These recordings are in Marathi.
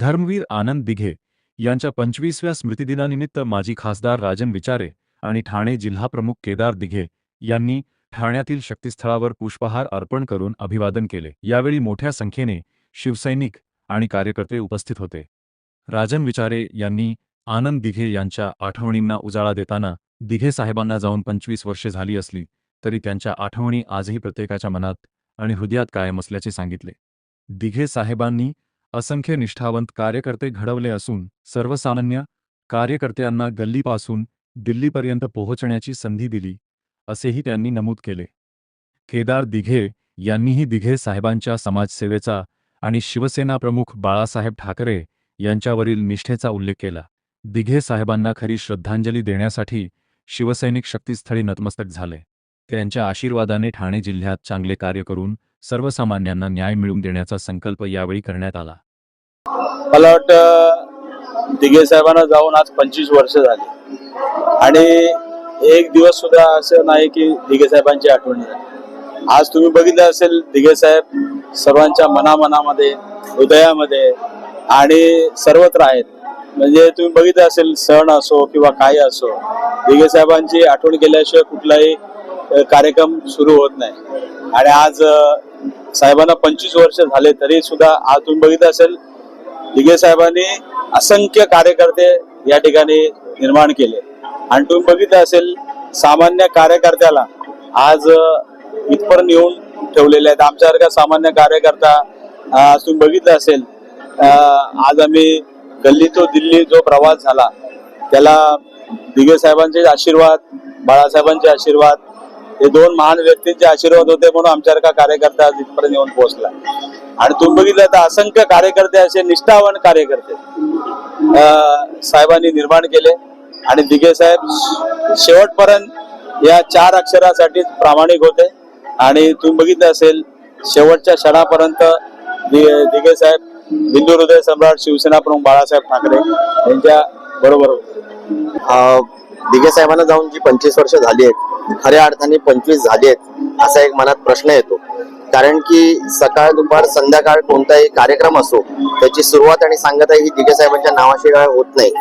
धर्मवीर आनंद दिघे यांच्या 25व्या स्मृतिदिनानिमित्त माजी खासदार राजन विचारे आणि ठाणे जिल्हाप्रमुख केदार दिघे यांनी ठाण्यातील शक्तीस्थळावर पुष्पहार अर्पण करून अभिवादन केले। यावेळी मोठ्या संख्येने शिवसैनिक आणि कार्यकर्ते उपस्थित होते। राजन विचारे यांनी आनंद दिघे यांच्या आठवणींना उजाळा देताना दिघे साहेबांना जाऊन 25 वर्षे झाली असली तरी त्यांच्या आठवणी आजही प्रत्येकाच्या मनात आणि हृदयात कायम असल्याचे सांगितले। दिघे साहेबांनी असंख्य निष्ठावंत कार्यकर्ते घडवले असून सर्वसामान्य कार्यकर्त्यांना गल्लीपासून दिल्लीपर्यंत पोहोचण्याची संधी दिली असेही त्यांनी नमूद केले। केदार दिघे यांनीही दिघे साहेबांच्या समाजसेवेचा आणि शिवसेना प्रमुख बाळासाहेब ठाकरे यांच्यावरील निष्ठेचा उल्लेख केला। दिघे साहेबांना खरी श्रद्धांजली देण्यासाठी शिवसैनिक शक्तीस्थळी नतमस्तक झाले। त्यांच्या आशीर्वादाने ठाणे जिल्ह्यात चांगले कार्य करून सर्वसामान्यांना न्याय मिळवून देण्याचा संकल्प यावेळी करण्यात आला। मला वाटतं दिघे साहेबांना जाऊन आज 25 वर्ष झाली आणि एक दिवस सुद्धा असं नाही की दिघे साहेबांची आठवण झाली। आज तुम्ही बघितलं असेल दिघे साहेब सर्वांच्या मनामध्ये हृदयामध्ये आणि सर्वत्र आहेत। म्हणजे तुम्ही बघितलं असेल सण असो किंवा काही असो, दिघे साहेबांची आठवण केल्याशिवाय कुठलाही कार्यक्रम सुरू होत नाही। आणि आज साहेबांना 25 वर्ष झाले तरी सुद्धा आज तुम्ही बघितलं असेल दिघे साहेबांनी असंख्य कार्यकर्ते या ठिकाणी निर्माण केले आणि तुम्ही बघितलं असेल सामान्य कार्यकर्त्याला आज इथपर्यंत येऊन ठेवलेले आहेत। आमच्यासारखा सामान्य कार्यकर्ता आज तुम्ही बघितलं असेल आज आम्ही गल्ली तो दिल्ली जो प्रवास झाला त्याला दिघे साहेबांचे आशीर्वाद, बाळासाहेबांचे आशीर्वाद, हे दोन महान व्यक्तींचे आशीर्वाद होते म्हणून आमच्यासारखा कार्यकर्ता इथपर्यंत येऊन पोहोचला। आणि तुम्ही बघितलं तर असंख्य कार्यकर्ते असे निष्ठावान कार्यकर्ते साहेबांनी निर्माण केले आणि दिघे साहेब शेवटपर्यंत या 4 अक्षरासाठीच प्रामाणिक होते आणि तुम्ही बघितलं असेल शेवटच्या क्षणापर्यंत दिघे साहेब हिंदू हृदय सम्राट शिवसेना प्रमुख बाळासाहेब ठाकरे यांच्या बरोबर होते। दिघे साहेबांना जाऊन जी 25 वर्ष झाली आहेत, खऱ्या अर्थाने 25 झाली आहेत असा एक मनात प्रश्न येतो। कारण की सकाळ दुपार संध्याकाळ कोणताही कार्यक्रम असो त्याची सुरुवात आणि सांगता ही दिघे साहेबांच्या नावाशिवाय होत नाही।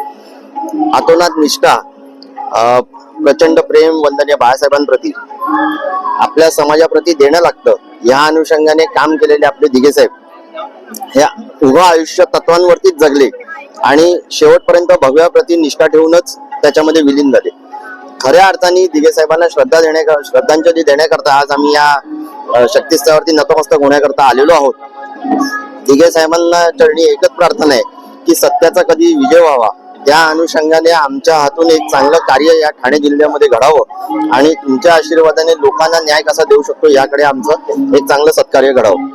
आतोनात निष्ठा, प्रचंड प्रेम वंदनीय बाळासाहेबांप्रती आपल्या समाजाप्रती देणं लागतं। या अनुषंगाने काम केलेले आपले दिघे साहेब हे उभं आयुष्य तत्वांवरतीच जगले आणि शेवटपर्यंत भगव्याप्रती निष्ठा ठेवूनच त्याच्यामध्ये विलीन झाले। खऱ्या अर्थाने दिघे साहेबांना श्रद्धांजली देण्याकरता आज आम्ही या शक्तीस्थळावरती नतमस्तक होण्याकरता आलेलो आहोत। दिघे साहेबांना चरणी एकच प्रार्थना आहे की सत्याचा कधी विजय व्हावा। त्या अनुषंगाने आमच्या हातून एक चांगलं कार्य या ठाणे जिल्ह्यामध्ये घडावं आणि तुमच्या आशीर्वादाने लोकांना न्याय कसा देऊ शकतो याकडे आमचं एक चांगलं सत्कार्य घडावं।